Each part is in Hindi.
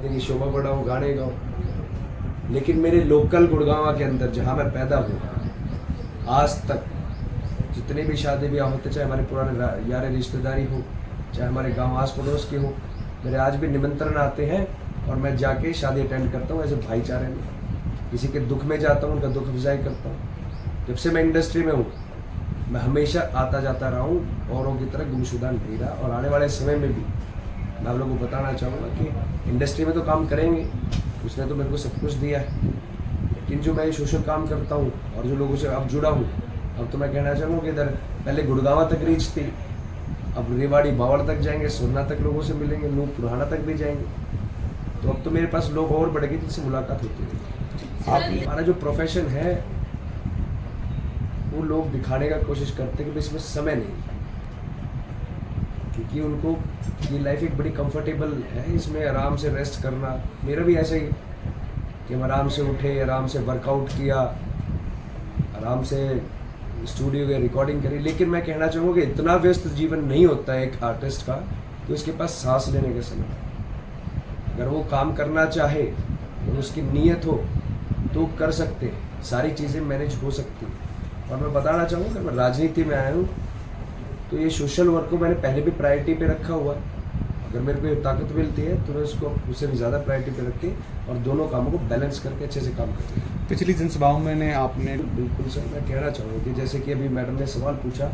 अपनी शोभा बढ़ाऊँ, गाने गाऊँ, लेकिन मेरे लोकल गुड़गांव के अंदर जहाँ मैं पैदा हुआ आज तक जितने भी शादी ब्याह होते, चाहे हमारे पुराने यार रिश्तेदारी हो, चाहे हमारे गांव आस पड़ोस के हो, मेरे आज भी निमंत्रण आते हैं और मैं जाके शादी अटेंड करता हूँ ऐसे भाईचारे में। किसी के दुख में जाता हूँ, उनका दुख अफजाई करता हूँ। जब से मैं इंडस्ट्री में हूँ मैं हमेशा आता जाता रहा हूँ, औरों की तरह गुमशुदा नहीं रहा, और आने वाले समय में भी मैं आप लोगों को बताना चाहूँगा कि इंडस्ट्री में तो काम करेंगे, उसने तो मेरे को सब कुछ दिया है, लेकिन जो मैं सोशल काम करता हूँ और जो लोगों से अब जुड़ा हूँ, अब तो मैं कहना चाहूँगा कि इधर पहले गुड़गांव तक रीच थी, अब रेवाड़ी बावड़ तक जाएंगे, सोना तक लोगों से मिलेंगे, नूर पुराना तक भी जाएंगे, तो अब तो मेरे पास लोग और बढ़ गए जिनसे मुलाकात होती है। आप हमारा जो प्रोफेशन है वो लोग दिखाने का कोशिश करते हैं कि इसमें समय नहीं, क्योंकि उनको ये लाइफ एक बड़ी कंफर्टेबल है, इसमें आराम से रेस्ट करना। मेरा भी ऐसे ही कि हम आराम से उठे, आराम से वर्कआउट किया, आराम से स्टूडियो गए, रिकॉर्डिंग करी, लेकिन मैं कहना चाहूँगा कि इतना व्यस्त जीवन नहीं होता है एक आर्टिस्ट का तो उसके पास सांस लेने का समय। अगर वो काम करना चाहे और उसकी नीयत हो तो कर सकते हैं, सारी चीज़ें मैनेज हो सकती हैं। और मैं बताना चाहूँगा कि मैं राजनीति में आया हूँ तो ये सोशल वर्क को मैंने पहले भी प्रायोरिटी पे रखा हुआ है। अगर मेरे को ताकत मिलती है तो मैं उसको उससे भी ज़्यादा प्रायोरिटी पे रख के और दोनों कामों को बैलेंस करके अच्छे से काम करते हैं। पिछली जनसभाओं में आपने बिल्कुल सर, मैं कहना चाहूँगा कि जैसे कि अभी मैडम ने सवाल पूछा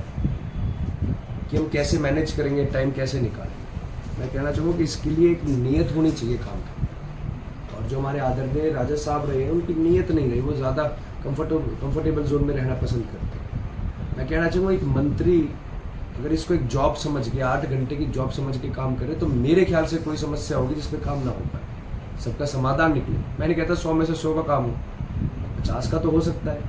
कि हम कैसे मैनेज करेंगे, टाइम कैसे निकालेंगे, मैं कहना चाहूँगा कि इसके लिए एक नीयत होनी चाहिए काम की। और जो हमारे आदरणीय राजा साहब रहे हैं उनकी नीयत नहीं रही, वो ज़्यादा कंफर्टेबल जोन में रहना पसंद करते हैं। मैं कहना चाहूँगा एक मंत्री अगर इसको एक जॉब समझ के 8 घंटे की जॉब समझ के काम करे तो मेरे ख्याल से कोई समस्या होगी जिसमें काम ना हो पाए, सबका समाधान निकले। मैं नहीं कहता 100 में से 100 का काम हो, 50 का तो हो सकता है,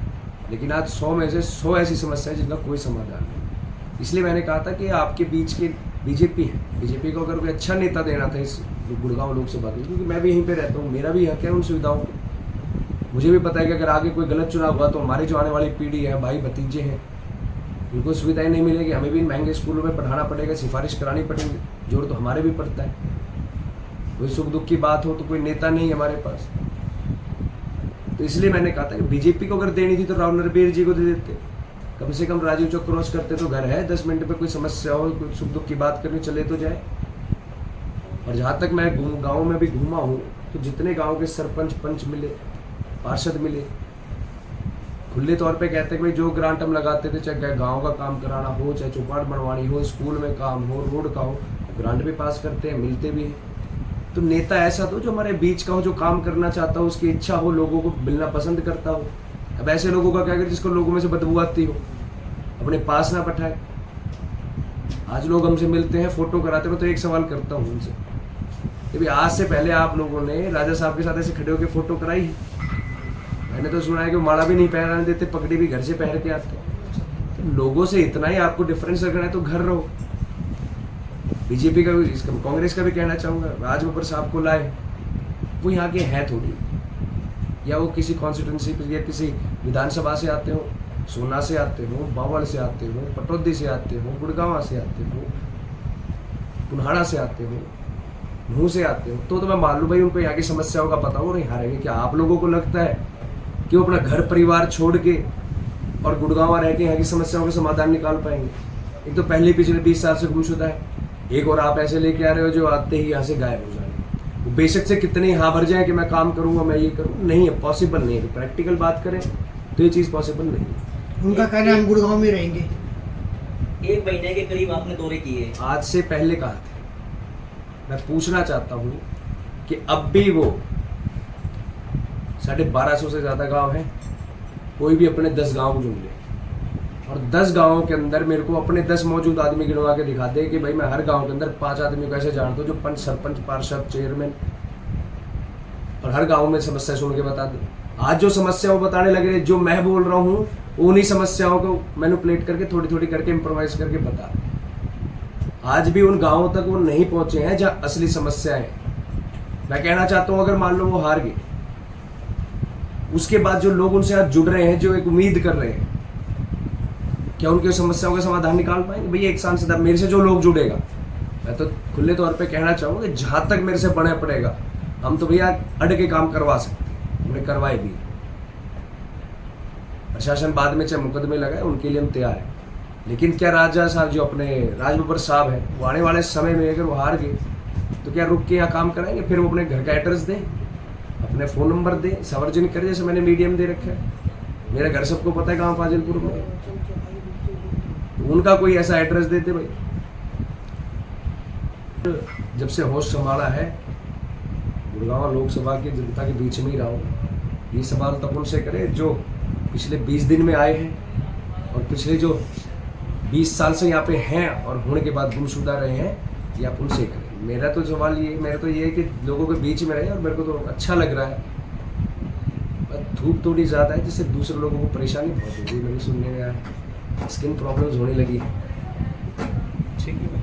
लेकिन आज 100 में से 100 ऐसी समस्या है जिनका कोई समाधान नहीं। इसलिए मैंने कहा था कि आपके बीच के बीजेपी है, बीजेपी को अगर कोई अच्छा नेता देना था इस गुड़गांव लोकसभा के, क्योंकि मैं भी यहीं पे रहता हूँ, मेरा भी हक है उन सुविधाओं को। मुझे भी पता है कि अगर आगे कोई गलत चुनाव हुआ तो हमारी जो आने वाली पीढ़ी है, भाई भतीजे हैं, उनको सुविधाएं नहीं मिलेगी, हमें भी महंगे स्कूलों में पढ़ाना पड़ेगा, सिफारिश करानी पड़ेगी, जोर तो हमारे भी पड़ता है। कोई सुख दुख की बात हो तो कोई नेता नहीं हमारे पास, तो इसलिए मैंने कहा था कि बीजेपी को अगर देनी थी तो राव नरबीर जी को दे देते, कम से कम राजीव चौक क्रॉस करते तो घर है, 10 मिनट पे कोई समस्या हो, कोई सुख दुख की बात करनी चले तो जाए। और जहाँ तक मैं गाँव में भी घूमा हूँ तो जितने गाँव के सरपंच पंच मिले, पार्षद मिले, खुले तौर पे कहते हैं कि भाई जो ग्रांट हम लगाते थे, चाहे गांव का काम कराना हो, चाहे चौपाट बनवानी हो, स्कूल में काम हो, रोड का हो, ग्रांट भी पास करते हैं, मिलते भी हैं। तो नेता ऐसा तो जो हमारे बीच का हो, जो काम करना चाहता हो, उसकी इच्छा हो, लोगों को मिलना पसंद करता हो। अब ऐसे लोगों का क्या करें जिसको लोगों में से बदबू आती हो, अपने पास ना बैठाए। आज लोग हमसे मिलते हैं, फोटो कराते हैं, तो एक सवाल करता हूँ उनसे कि आज से पहले आप लोगों ने राजा साहब के साथ ऐसे खड़े होकर फोटो कराई है? मैंने तो सुना है कि माला भी नहीं पहनाने देते, पगड़ी भी घर से पहन के आते। तो लोगों से इतना ही आपको डिफरेंस रखना है तो घर रहो। बीजेपी का भी, कांग्रेस का भी कहना चाहूँगा, राज बब्बर साहब को लाए, वो यहाँ के हैं थोड़ी, या वो किसी कॉन्स्टिट्यूंसी या किसी विधानसभा से आते हो, सोना से आते हो, बावल से आते हो, पटौदी से आते हो, गुड़गांव से आते हो, कुन्हाड़ा से आते हो, मुँह से आते हो, तो मैं मान लूँ भाई उनको यहाँ की समस्याओं का पता हो, नहीं हारेंगे। क्या आप लोगों को लगता है कि वो अपना घर परिवार छोड़ के और गुड़गांव रह के यहाँ की समस्याओं का समाधान निकाल पाएंगे? एक तो पहले पिछले 20 साल से गुमशुदा है, एक और आप ऐसे लेके आ रहे हो जो आते ही यहाँ से गायब हो जाएंगे। वो बेशक से कितने हाँ भर जाए कि मैं काम करूँगा, मैं ये करूँ, नहीं है, पॉसिबल नहीं है। प्रैक्टिकल बात करें तो ये चीज़ पॉसिबल नहीं है। उनका कहना है हम गुड़गांव में रहेंगे। 1 महीने के करीब आपने दौरे किए, आज से पहले कहा था। मैं पूछना चाहता हूँ कि अब भी वो 1250 से ज़्यादा गांव हैं, कोई भी अपने 10 गांव को चुन ले और 10 गांवों के अंदर मेरे को अपने 10 मौजूद आदमी गिनवा के दिखा दे कि भाई मैं हर गांव के अंदर 5 आदमी को ऐसे जानता हूँ जो पंच, सरपंच, पार्षद, चेयरमैन, और हर गांव में समस्या सुन के बता दे। आज जो समस्या वो बताने लगे, जो मैं बोल रहा हूँ उन्हीं समस्याओं को मैनिपुलेट करके थोड़ी थोड़ी करके इम्प्रोवाइज करके बता रहे। आज भी उन गांवों तक वो नहीं पहुंचे हैं जहां असली समस्या है। मैं कहना चाहता हूं अगर मान लो वो हार गए, उसके बाद जो लोग उनसे आज जुड़ रहे हैं, जो एक उम्मीद कर रहे हैं, क्या उनकी समस्याओं का समाधान निकाल पाएंगे? भैया एक सांसद मेरे से जो लोग जुड़ेगा, मैं तो खुले तौर पे कहना चाहूँगा कि जहाँ तक मेरे से बने पड़ेगा हम तो भैया अड़ के काम करवा सकते हैं, हमने करवाए भी। प्रशासन बाद में चाहे मुकदमे लगाए, उनके लिए हम तैयार हैं। लेकिन क्या राजा साहब जो अपने राजबब्बर साहब हैं, वो आने वाले समय में अगर वो हार गए तो क्या रुक के यहाँ काम कराएंगे? फिर वो अपने घर का एड्रेस दें, अपने फ़ोन नंबर दें, सार्वजनिक करें, जैसे मैंने मीडिया में दे रखा है। मेरा घर सबको पता है कहाँ, फाजिलपुर में। तो उनका कोई ऐसा एड्रेस देते भाई। जब से होश संभाला है, गुड़गांव लोकसभा की जनता के बीच में ही रहा हूँ। ये सवाल तब उनसे करें जो पिछले 20 दिन में आए हैं और पिछले जो 20 साल से यहाँ पे हैं और होने के बाद गुमशुदा रहे हैं, ये आप उनसे करें। मेरा तो सवाल ये, मेरा तो ये है कि लोगों के बीच में रहे, और मेरे को तो अच्छा लग रहा है। पर धूप थोड़ी ज़्यादा है, जिससे दूसरे लोगों को परेशानी बहुत होगी। मेरे सुनने में आया, स्किन प्रॉब्लम्स होने लगी। ठीक है।